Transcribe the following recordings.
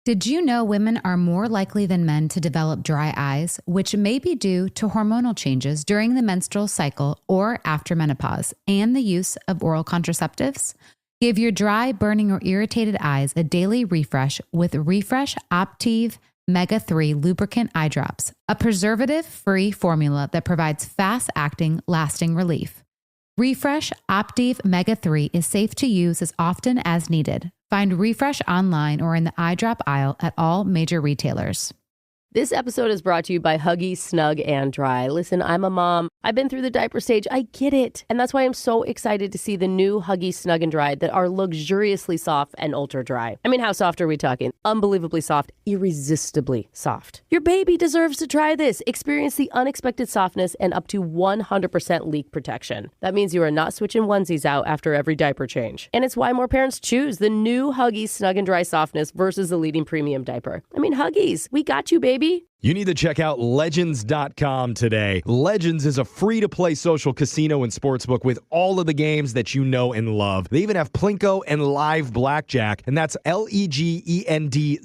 Did you know women are more likely than men to develop dry eyes, which may be due to hormonal changes during the menstrual cycle or after menopause, and the use of oral contraceptives? Give your dry, burning, or irritated eyes a daily refresh with Refresh Optive Mega 3 Lubricant Eye Drops, a preservative-free formula that provides fast-acting, lasting relief. Refresh Optive Mega 3 is safe to use as often as needed. Find Refresh online or in the eye drop aisle at all major retailers. This episode is brought to you by Huggies Snug and Dry. Listen, I'm a mom. I've been through the diaper stage. I get it. And that's why I'm so excited to see the new Huggies Snug and Dry that are luxuriously soft and ultra dry. I mean, how soft are we talking? Unbelievably soft, irresistibly soft. Your baby deserves to try this. Experience the unexpected softness and up to 100% leak protection. That means you are not switching onesies out after every diaper change. And it's why more parents choose the new Huggies Snug and Dry softness versus the leading premium diaper. I mean, Huggies, we got you, baby. You need to check out Legends.com today. Legends is a free-to-play social casino and sportsbook with all of the games that you know and love. They even have Plinko and live blackjack, and that's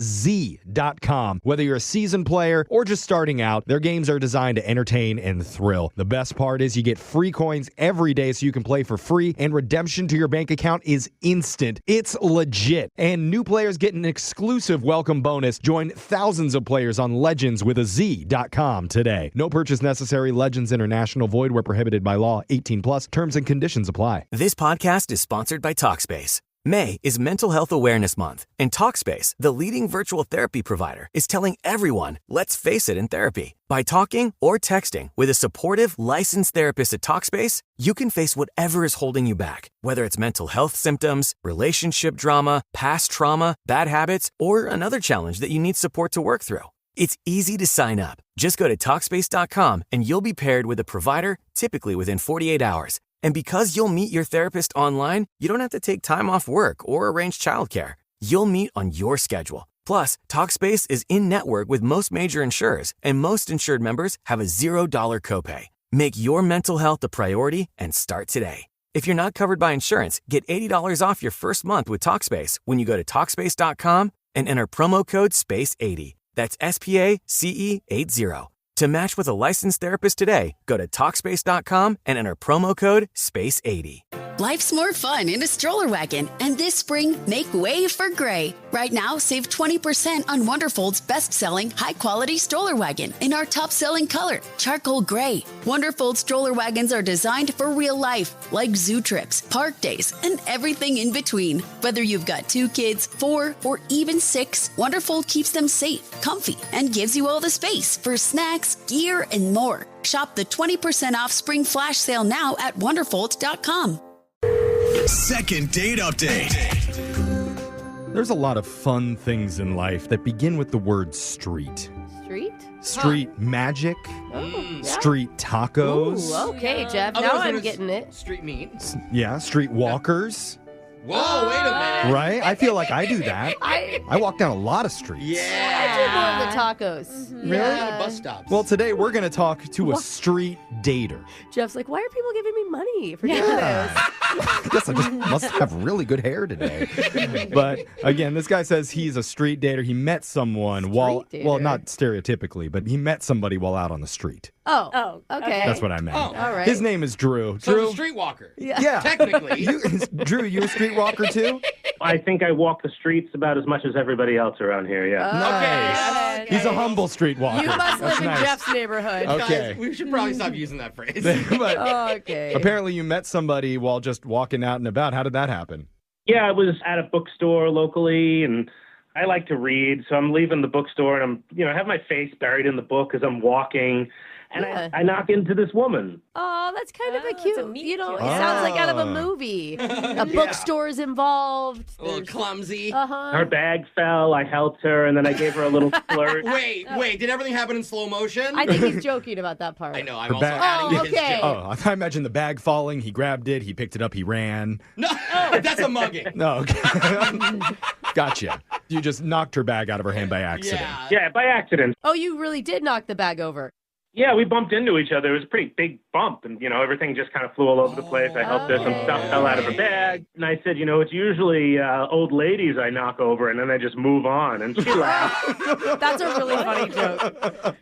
LEGENDZ.com. Whether you're a seasoned player or just starting out, their games are designed to entertain and thrill. The best part is you get free coins every day so you can play for free, and redemption to your bank account is instant. It's legit. And new players get an exclusive welcome bonus. Join thousands of players on Legends with a Z.com today. No purchase necessary. Legends International. Void where prohibited by law. 18 plus. Terms and conditions apply. This podcast is sponsored by Talkspace. May is Mental Health Awareness Month, and Talkspace, the leading virtual therapy provider, is telling everyone, let's face it in therapy. By talking or texting with a supportive, licensed therapist at Talkspace, you can face whatever is holding you back, whether it's mental health symptoms, relationship drama, past trauma, bad habits, or another challenge that you need support to work through. It's easy to sign up. Just go to Talkspace.com and you'll be paired with a provider, typically within 48 hours. And because you'll meet your therapist online, you don't have to take time off work or arrange childcare. You'll meet on your schedule. Plus, Talkspace is in-network with most major insurers, and most insured members have a $0 copay. Make your mental health a priority and start today. If you're not covered by insurance, get $80 off your first month with Talkspace when you go to Talkspace.com and enter promo code SPACE80. That's SPACE80. To match with a licensed therapist today, go to Talkspace.com and enter promo code SPACE80. Life's more fun in a stroller wagon, and this spring, make way for gray. Right now, save 20% on Wonderfold's best-selling, high-quality stroller wagon in our top-selling color, charcoal gray. Wonderfold stroller wagons are designed for real life, like zoo trips, park days, and everything in between. Whether you've got 2 kids, 4, or even 6, Wonderfold keeps them safe, comfy, and gives you all the space for snacks, gear, and more. Shop the 20% off spring flash sale now at Wonderfold.com. Second date update. There's a lot of fun things in life that begin with the word street. Street? Street magic, Yeah. street tacos. Ooh, okay, Jeff. Oh, Now those I'm are getting it. Street meat. Yeah, street walkers. Whoa, wait a minute. Right? I feel like I do that. I I walk down a lot of streets. do Yeah. more of the tacos. Really? Yeah, bus stops. Well, today we're going to talk to a street dater. Jeff's like, why are people giving me money for doing Yeah. this? I guess I just must have really good hair today. But again, this guy says he's a street dater. He met someone well, dater. not stereotypically, but he met somebody while out on the street. Oh, okay. That's what I meant. Oh. All right. His name is Drew. So Drew, it's a streetwalker. yeah. Technically. Drew, you a streetwalker too? I think I walk the streets about as much as everybody else around here, yeah. Nice. Okay. He's a humble streetwalker. You must That's live in nice. Jeff's neighborhood. Okay. Guys, we should probably stop using that phrase. But Okay. apparently you met somebody while just walking out and about. How did that happen? Yeah, I was at a bookstore locally, and I like to read, so I'm leaving the bookstore, and I have my face buried in the book as I'm walking, and Yeah. I knock into this woman. Oh, that's kind of a cute. It cute. sounds like out of a Oh. movie. A bookstore is involved. A little clumsy. Uh-huh. Her bag fell, I helped her, and then I gave her a little flirt. Wait, did everything happen in slow motion? I think he's joking about that part. I know, I'm The also bag- adding Oh, to his okay. joke. Oh, I imagine the bag falling. He grabbed it. He picked it up. He ran. No, that's a mugging. No. Okay. Gotcha. You just knocked her bag out of her hand by accident. Yeah. Yeah, by accident. Oh, you really did knock the bag over. Yeah, we bumped into each other. It was a pretty big bump, and, everything just kind of flew all over the place. I helped her. Some stuff fell out of her bag, and I said, it's usually old ladies I knock over, and then I just move on, and she laughed. That's a really funny joke.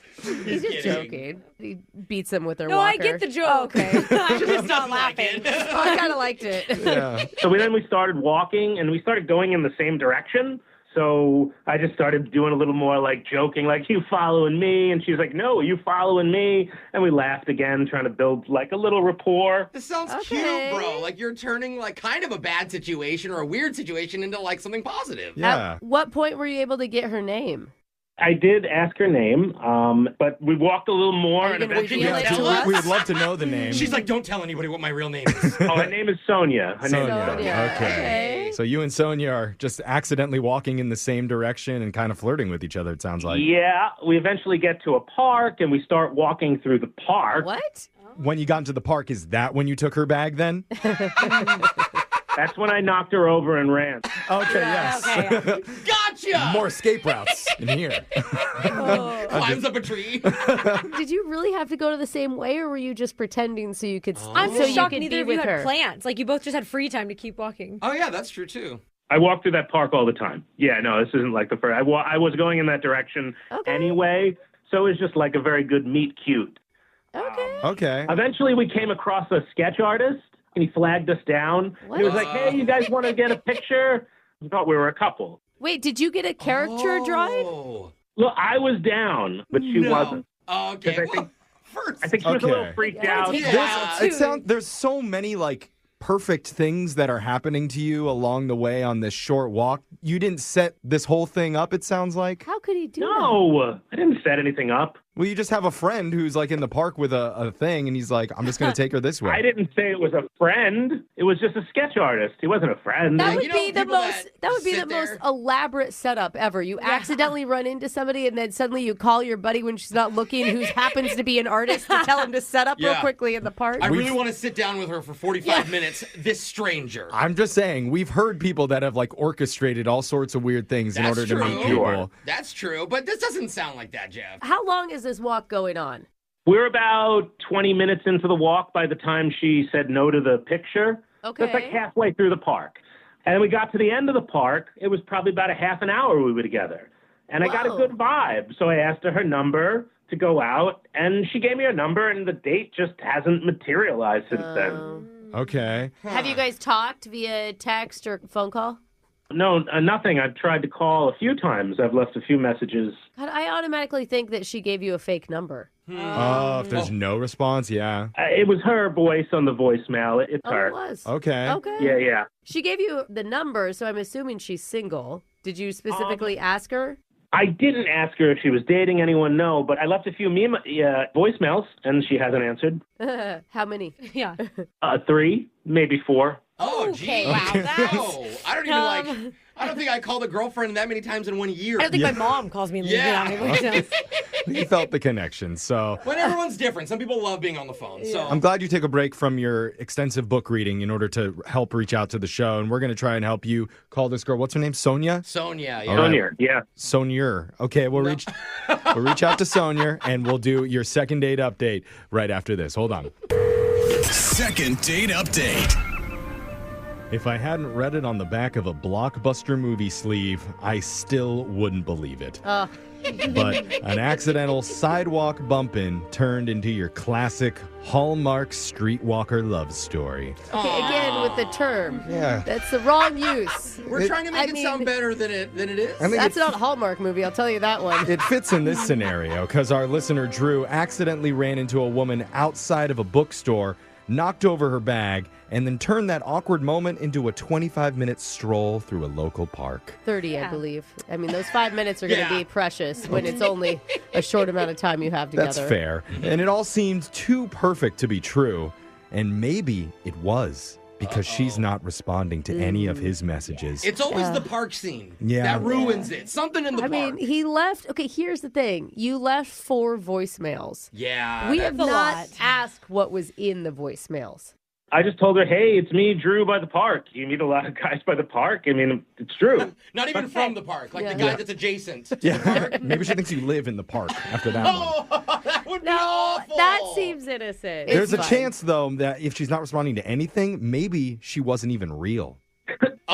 He's just joking. He beats him with her walker. No, I get the joke. Oh, okay. I'm just not laughing. I kind of liked it. Yeah. So we started walking, and we started going in the same direction. So I just started doing a little more like joking, like, you following me? And she's like, no, you following me? And we laughed again, trying to build like a little rapport. This sounds cute, bro. Like you're turning like kind of a bad situation or a weird situation into like something positive. Yeah. At what point were you able to get her name? I did ask her name, but we walked a little more. Are you And gonna eventually, reveal it to us? We would love to know the name. She's like, don't tell anybody what my real name is. Oh, her name is Sonia. Her name is Sonia. Sonia. Okay. So you and Sonia are just accidentally walking in the same direction and kind of flirting with each other, it sounds like. Yeah, we eventually get to a park, and we start walking through the park. What? When you got into the park, is that when you took her bag then? That's when I knocked her over and ran. Okay, yes. Okay. Gotcha! More escape routes in here. Climbs up a tree. Did you really have to go to the same way, or were you just pretending so you could? I'm so just you shocked could neither be of you with had her. plans. Like, you both just had free time to keep walking. Oh yeah, that's true too. I walk through that park all the time. Yeah, no, this isn't like the first. I was going in that direction anyway, so it was just like a very good meet cute. Okay. Okay. Eventually, we came across a sketch artist, and he flagged us down. What? He was like, hey, you guys want to get a picture? We thought we were a couple. Wait, did you get a caricature drawing? Look, I was down, but she wasn't. Okay. 'Cause I think- First. I think she was a little freaked out. There's so many like perfect things that are happening to you along the way on this short walk. You didn't set this whole thing up, it sounds like. How could he do that? No, I didn't set anything up. Well, you just have a friend who's like in the park with a thing, and he's like, I'm just going to take her this way. I didn't say it was a friend. It was just a sketch artist. He wasn't a friend. That would You know, be the people most. That would be the sit most there- elaborate setup ever. You accidentally run into somebody, and then suddenly you call your buddy when she's not looking, who happens to be an artist, to tell him to set up real Yeah. quickly in the park. I really want to sit down with her for 45 minutes. This stranger. I'm just saying, we've heard people that have like orchestrated all sorts of weird things in That's order to meet true. people. That's true, but this doesn't sound like that, Jeff. How long is this walk going on? We're about 20 minutes into the walk by the time she said no to the picture. Okay. So it's like halfway through the park. And we got to the end of the park. It was probably about a half an hour we were together. And I got a Whoa. good vibe. So I asked her her number to go out, and she gave me her number, and the date just hasn't materialized since then. Okay. Have you guys talked via text or phone call? No, nothing. I've tried to call a few times. I've left a few messages. God, I automatically think that she gave you a fake number. Oh, if there's no response, yeah. It was her voice on the voicemail. It's Oh, her. it was. Okay. Okay. Yeah. She gave you the number, so I'm assuming she's single. Did you specifically ask her? I didn't ask her if she was dating anyone, no, but I left a few voicemails, and she hasn't answered. How many? Yeah. 3, maybe 4. Oh, Okay, geez. wow, that's- No, I don't even I don't think I called a girlfriend that many times in 1 year. I don't think my mom calls me and leaves Yeah. me on my voicemails. You felt the connection, so But everyone's different. Some people love being on the phone. So I'm glad you take a break from your extensive book reading in order to help reach out to the show, and we're going to try and help you call this girl. What's her name? Sonia? Sonia, yeah. All right. Sonia, yeah. Sonia. Okay, we'll reach out to Sonia, and we'll do your second date update right after this. Hold on. Second date update. If I hadn't read it on the back of a Blockbuster movie sleeve, I still wouldn't believe it. But an accidental sidewalk bumpin' turned into your classic Hallmark streetwalker love story. Okay, again with the term. Yeah. That's the wrong use. We're trying to make it sound better than it is. I mean, That's not a Hallmark movie, I'll tell you that one. it fits in this scenario because our listener Drew accidentally ran into a woman outside of a bookstore, knocked over her bag, and then turned that awkward moment into a 25-minute stroll through a local park. 30, I believe. I mean, those 5 minutes are going to Yeah. be precious when it's only a short amount of time you have together. That's fair. And it all seemed too perfect to be true. And maybe it was because she's not responding to any of his messages. It's always the park scene. Yeah. That ruins it. Something in the I park. mean, he left. Okay, here's the thing. You left 4 voicemails. Yeah. We that- have That's a not lot. asked what was in the voicemails. I just told her, hey, it's me, Drew, by the park. You meet a lot of guys by the park. I mean, it's true. Not even from the park. Like Yeah. the guy that's adjacent to the Yeah. park. Maybe she thinks you live in the park after that one. Oh, That would be No, awful. that seems innocent. There's a It's fine. chance, though, that if she's not responding to anything, maybe she wasn't even real.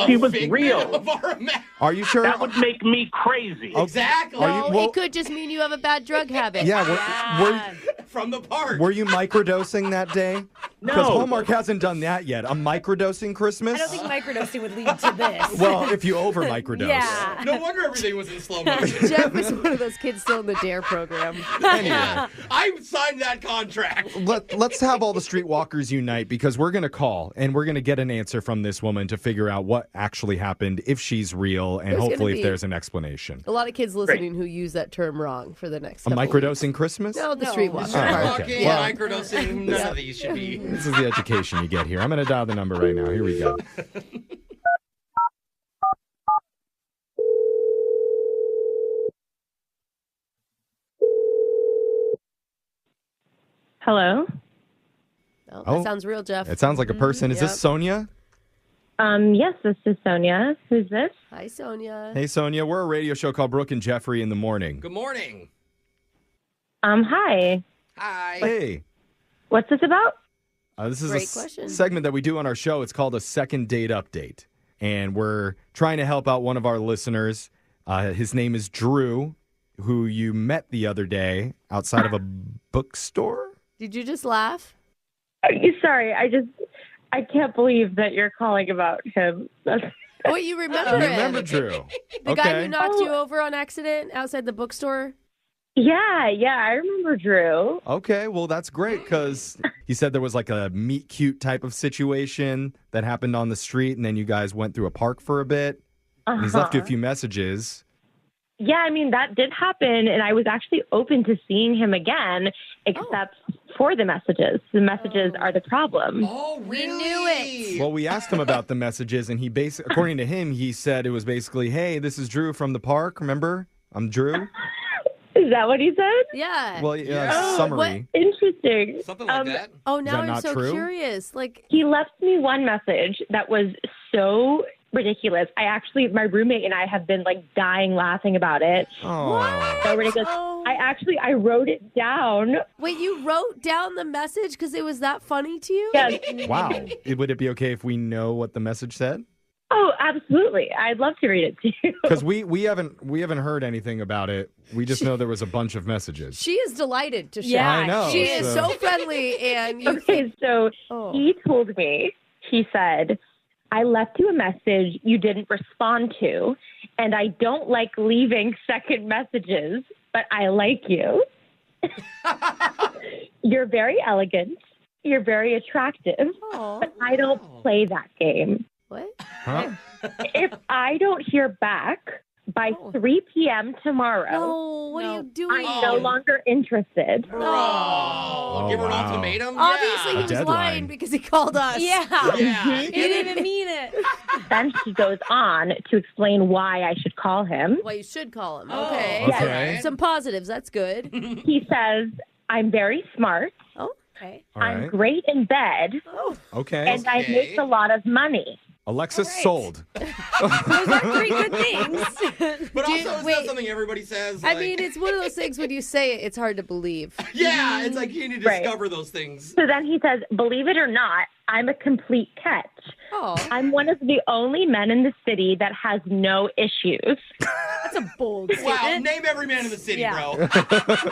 She was figment real. of our ima- Are you sure? That would make me crazy. Exactly. No, well- it could just mean you have a bad drug habit. Yeah, From the park. were you microdosing that day? No. Because Hallmark hasn't done that yet. A microdosing Christmas? I don't think microdosing would lead to this. Well, if you over microdose. Yeah. No wonder everything was in slow motion. Jeff is one of those kids still in the DARE program. Anyway, I signed that contract. let's have all the streetwalkers unite because we're going to call and we're going to get an answer from this woman to figure out what actually happened, if she's real, and There's hopefully gonna if be- there's an explanation. A lot of kids listening who use that term wrong for the next A couple microdosing Christmas? No, the No. streetwalker. Oh, Walking, okay. Well- microdosing, none of these should be. This is the education you get here. I'm going to dial the number right now. Here we go. Hello. Oh, Oh. that sounds real, Jeff. It sounds like a person. Is Yep. this Sonia? Yes, this is Sonia. Who's this? Hi, Sonia. Hey, Sonia. We're a radio show called Brooke and Jeffery in the morning. Good morning. Hi. Hi. Hey. What's this about? This is Great a question. segment that we do on our show. It's called a second date update. And we're trying to help out one of our listeners. His name is Drew, who you met the other day outside of a bookstore. Did you just laugh? Sorry, I can't believe that you're calling about him. Oh, wait, you remember You him? remember Drew? The guy Okay. who knocked you over on accident outside the bookstore? Yeah, I remember Drew. Okay, well, that's great because he said there was like a meet cute type of situation that happened on the street, and then you guys went through a park for a bit. And he's left you a few messages. Yeah, I mean, that did happen, and I was actually open to seeing him again, except for the messages. The messages are the problem. Oh, really? knew it. Well, we asked him about the messages, and he according to him, he said it was basically, hey, this is Drew from the park. Remember? I'm Drew. Is that what he said? Yeah. Well, yeah, Yeah. summary. Interesting. Something like that. Oh, now that I'm not so true? curious. Like, He left me one message that was so ridiculous. My roommate and I have been like dying laughing about it. Oh. So ridiculous. Oh. I wrote it down. wait, you wrote down the message because it was that funny to you? Yes. Wow. Would it be okay if we know what the message said? Oh, absolutely. I'd love to read it to you. Because we haven't heard anything about it. We just know there was a bunch of messages. She is delighted to share. Yeah, I know. She is so friendly, and you Okay, so Oh. he told me, he said, I left you a message you didn't respond to, and I don't like leaving second messages, but I like you. You're very elegant. You're very attractive, Aw. but I don't play that game. What? Huh? If I don't hear back by 3 p.m. tomorrow, No, what are you doing? I'm no longer interested. Bro. Oh, Give her an wow. ultimatum? Obviously, Yeah. he was deadline. lying because he called us. Yeah. Yeah. He didn't even mean it. Then she goes on to explain why I should call him. Well, you should call him. Oh, Okay. okay. Some positives. That's good. He says, I'm very smart. Oh, Okay. All I'm right. great in bed. Okay. And I make a lot of money. Alexis All right. sold. Those are three good things. But Do also, you- is wait. that something everybody says? I Like- mean, it's one of those things when you say it, it's hard to believe. yeah, it's like you need to Right. discover those things. So then he says, believe it or not, I'm a complete catch. Oh, I'm one of the only men in the city that has no issues. That's a bold Wow, statement. name every man in the city, Yeah. bro.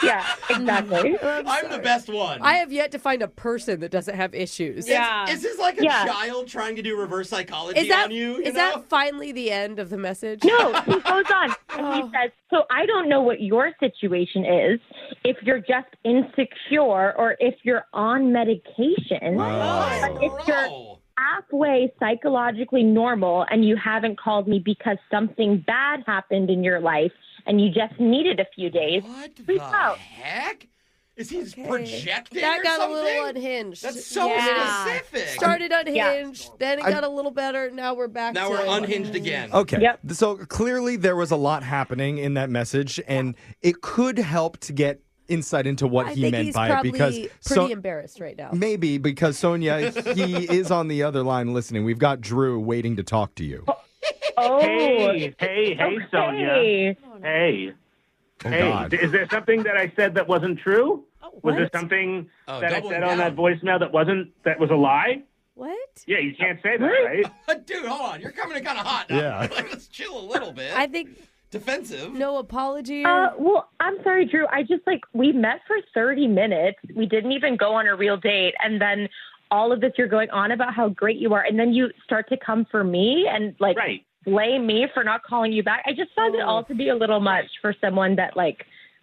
Yeah, exactly. I'm the best one. I have yet to find a person that doesn't have issues. Yeah. Is this like a Yeah. child trying to do reverse psychology Is that on you? is that finally the end of the message? No, he goes on. And he says, so I don't know what your situation is, if you're just insecure or if you're on medication. Wow. But if you're halfway psychologically normal and you haven't called me because something bad happened in your life and you just needed a few days, What the reach out. heck? Is he projecting That or got something? a little unhinged. That's so Yeah. specific. Started unhinged, then it I'm- got a little better. Now we're back Now to we're unhinged again. Okay. Yep. So clearly there was a lot happening in that message, and it could help to get insight into what I he think meant he's by it probably because pretty embarrassed right now. maybe because Sonia, he is on the other line listening. We've got Drew waiting to talk to you. Oh, Hey, Sonia. okay. Hey. Oh, Hey, God. is there something that I said that wasn't true? Was there What? something Oh, that I doubling said on that down. voicemail that was a lie? What? Yeah, you can't say that, right? Dude, hold on. You're coming in kind of hot now. Yeah. Let's chill a little bit. I think Defensive. no apology. Or... Well, I'm sorry, Drew. I just we met for 30 minutes. We didn't even go on a real date. And then all of this, you're going on about how great you are. And then you start to come for me and Right. blame me for not calling you back. I just found it all to be a little much for someone that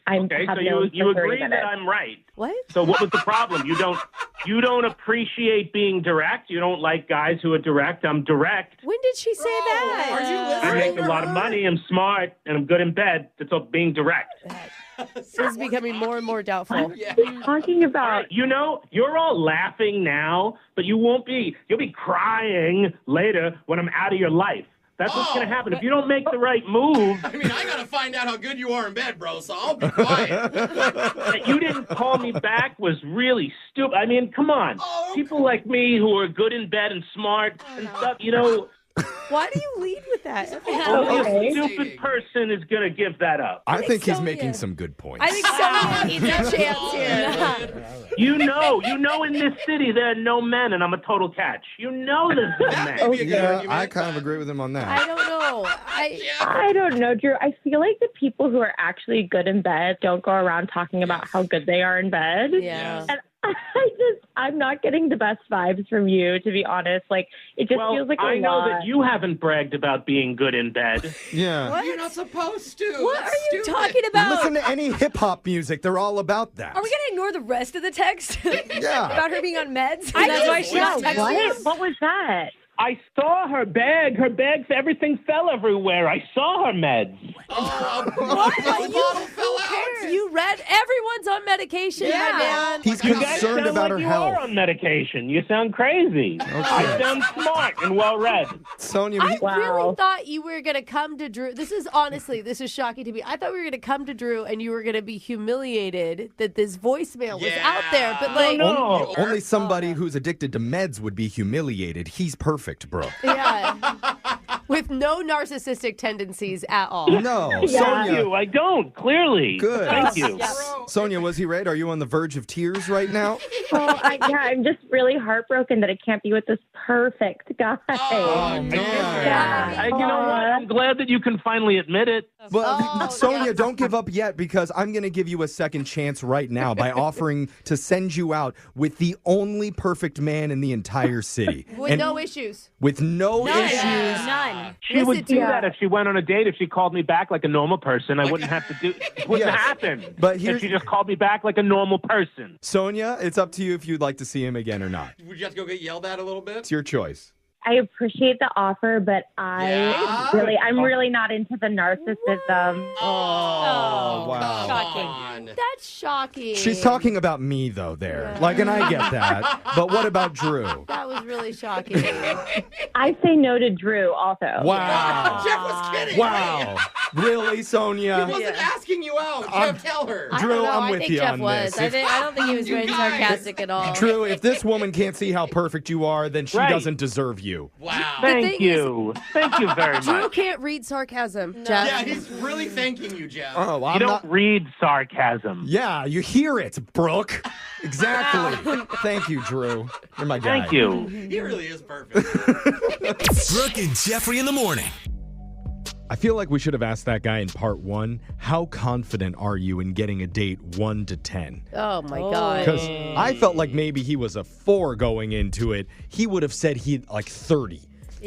I'm Okay, have so known you for 30 agree minutes. that I'm right. What? So what was the problem? You don't appreciate being direct. You don't like guys who are direct. I'm direct. When did she say that? Are you I listening? make a lot of money. I'm smart, and I'm good in bed. That's all being direct. This is becoming more and more doubtful. Yeah. Talking about You know, you're all laughing now, but you'll be crying later when I'm out of your life. That's what's going to happen. If you don't make the right move, I mean, I got to find out how good you are in bed, bro, so I'll be quiet. that you didn't call me back was really stupid. I mean, come on. Oh, People like me who are good in bed and smart and stuff, Why do you lead with that? only Okay. a stupid person is going to give that up. I think he's Sonia- making some good points. I think Sonia needs a chance here. You know in this city there are no men, and I'm a total catch. You know there's no men. Maybe a good yeah, argument. I kind of agree with him on that. I don't know. I don't know, Drew. I feel like the people who are actually good in bed don't go around talking about how good they are in bed. Yeah. And I'm not getting the best vibes from you, to be honest. It just Well, feels like a I know lot. that you haven't bragged about being good in bed. Yeah. You're not supposed to. What That's are you stupid. talking about? Listen to any hip hop music. They're all about that. Are we going to ignore the rest of the text? Yeah. About her being on meds? I That's just why she's want texting What? us? What was that? I saw her bag. Her bags, everything fell everywhere. I saw her meds. Oh, a bottle fell out. You read everyone's on medication, my man. He's You guys concerned sound about like her you health. are on medication. You sound crazy. I sound smart and well-read. Sonia, I Wow. really thought you were going to come to Drew. This is shocking to me. I thought we were going to come to Drew and you were going to be humiliated that this voicemail was out there. But No. only somebody who's addicted to meds would be humiliated. He's perfect, bro. yeah. With no narcissistic tendencies at all. No, Thank Sonia. you. I don't, clearly. Good. Thank you. Sonia, was he right? Are you on the verge of tears right now? Well, I'm just really heartbroken that I can't be with this perfect guy. Oh, man. Yeah. You know what? I'm glad that you can finally admit it. Well, Sonia, don't give up yet because I'm going to give you a second chance right now by offering to send you out with the only perfect man in the entire city. With And no issues. with no issues. None. She would Listen do to that her. if she went on a date. If she called me back like a normal person, I wouldn't have to do it. Wouldn't Yes. happen. But if here's- she just called me back like a normal person. Sonia, it's up to you if you'd like to see him again or not. Would you have to go get yelled at a little bit? It's your choice. I appreciate the offer, but I'm really not into the narcissism. Oh, wow. Shocking. on. That's shocking. She's talking about me, though, there. Like, and I get that. But what about Drew? That was really shocking. I say no to Drew also. Wow. Jeff was kidding. Wow. Really, He Sonia? wasn't asking you out. Jeff, tell her. I Drew, don't know. I'm I with think you Jeff on was. this. I don't think he was You being guys. sarcastic at all. Drew, if this woman can't see how perfect you are, then she Right. doesn't deserve you. Wow. Thank thing you. Thank you very Drew much. can't read sarcasm, Jeff. Yeah, he's really thanking you, Jeff. Oh, You I'm don't not. read sarcasm. Yeah, you hear it, Brooke. Exactly. Thank you, Drew. You're my guy. Thank you. He really is perfect. Brooke and Jeffrey in the morning. I feel like we should have asked that guy in part 1, how confident are you in getting a date 1 to 10? Oh, my God. Because I felt like maybe he was a 4 going into it. He would have said he'd like 30.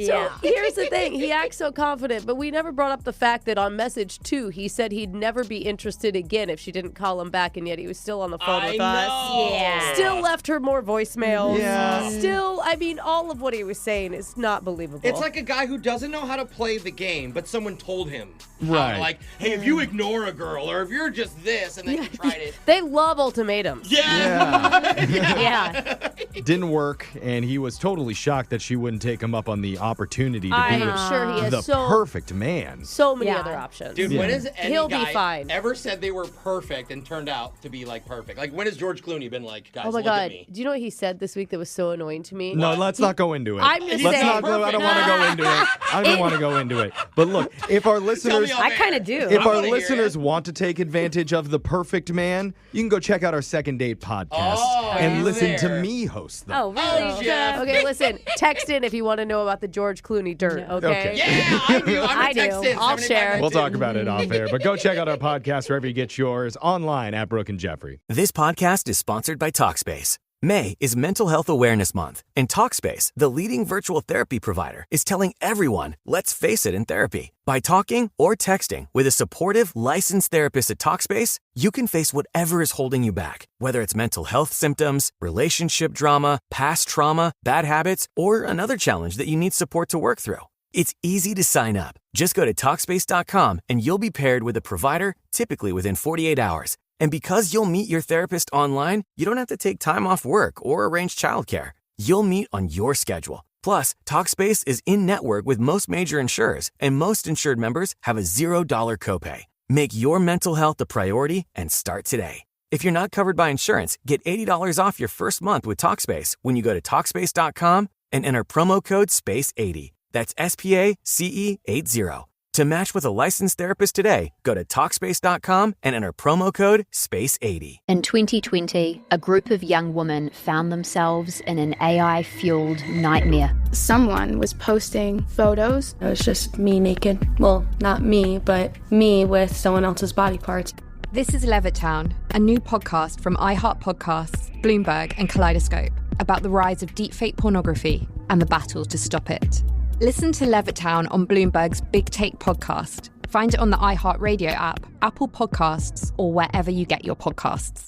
So here's the thing. He acts so confident, but we never brought up the fact that on message 2, he said he'd never be interested again if she didn't call him back, and yet he was still on the phone with us. Yeah. Still left her more voicemails. Yeah. Still, I mean, all of what he was saying is not believable. It's like a guy who doesn't know how to play the game, but someone told him. Right. Like, hey, if you ignore a girl, or if you're just this, and then you tried it. They love ultimatums. Yeah. Yeah. Didn't work, and he was totally shocked that she wouldn't take him up on the opportunity to I'm be with sure he has the perfect man. so many other options. Dude, when has any He'll be guy fine. ever said they were perfect and turned out to be like perfect? Like when has George Clooney been like, guys, Oh my look God. at me? Do you know what he said this week that was so annoying to me? No, let's not go into it. I'm just Let's saying. not go, I don't want to go into it. I don't want to go into it. But look, if our listeners, I kind of do. if our listeners want to take advantage of the perfect man, you can go check out our Second Date podcast and listen to me host them. Oh, really? Jeff. Okay, listen. Text in if you want to know about the George Clooney dirt, okay? Yeah, I do. I'm I a text do. in. I'll 75 share. We'll talk about it off air, but go check out our podcast wherever you get yours, online at Brooke and Jeffrey. This podcast is sponsored by Talkspace. May is Mental Health Awareness Month, and Talkspace, the leading virtual therapy provider, is telling everyone, let's face it in therapy. By talking or texting with a supportive, licensed therapist at Talkspace, you can face whatever is holding you back, whether it's mental health symptoms, relationship drama, past trauma, bad habits, or another challenge that you need support to work through. It's easy to sign up. Just go to Talkspace.com and you'll be paired with a provider, typically within 48 hours. And because you'll meet your therapist online, you don't have to take time off work or arrange childcare. You'll meet on your schedule. Plus, Talkspace is in-network with most major insurers, and most insured members have a $0 copay. Make your mental health a priority and start today. If you're not covered by insurance, get $80 off your first month with Talkspace when you go to Talkspace.com and enter promo code SPACE80. That's SPACE80. To match with a licensed therapist today, go to Talkspace.com and enter promo code SPACE80. In 2020, a group of young women found themselves in an AI-fueled nightmare. Someone was posting photos. It was just me naked. Well, not me, but me with someone else's body parts. This is Levittown, a new podcast from iHeart Podcasts, Bloomberg, and Kaleidoscope about the rise of deepfake pornography and the battle to stop it. Listen to Levittown on Bloomberg's Big Take podcast. Find it on the iHeartRadio app, Apple Podcasts, or wherever you get your podcasts.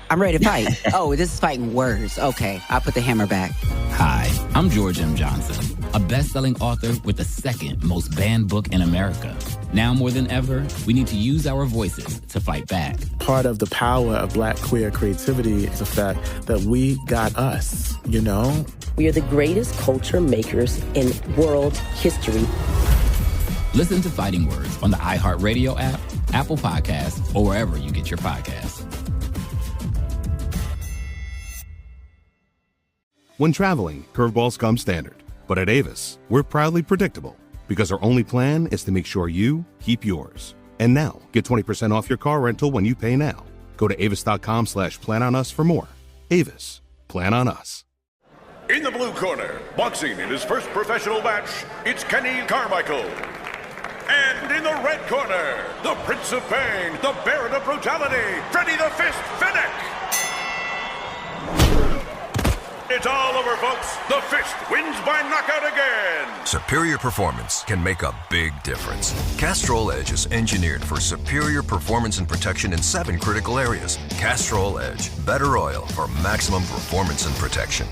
I'm ready to fight. Oh, this is fighting words. Okay, I'll put the hammer back. Hi, I'm George M. Johnson, a best-selling author with the second most banned book in America. Now more than ever, we need to use our voices to fight back. Part of the power of Black queer creativity is the fact that we got us, you know? We are the greatest culture makers in world history. Listen to Fighting Words on the iHeartRadio app, Apple Podcasts, or wherever you get your podcasts. When traveling, curveballs come standard. But at Avis, we're proudly predictable because our only plan is to make sure you keep yours. And now, get 20% off your car rental when you pay now. Go to avis.com/planonuS for more. Avis, plan on us. In the blue corner, boxing in his first professional match, it's Kenny Carmichael. And in the red corner, the Prince of Pain, the Baron of Brutality, Freddy the Fist Finnick. It's all over, folks. The Fist wins by knockout again. Superior performance can make a big difference. Castrol Edge is engineered for superior performance and protection in 7 critical areas. Castrol Edge, better oil for maximum performance and protection.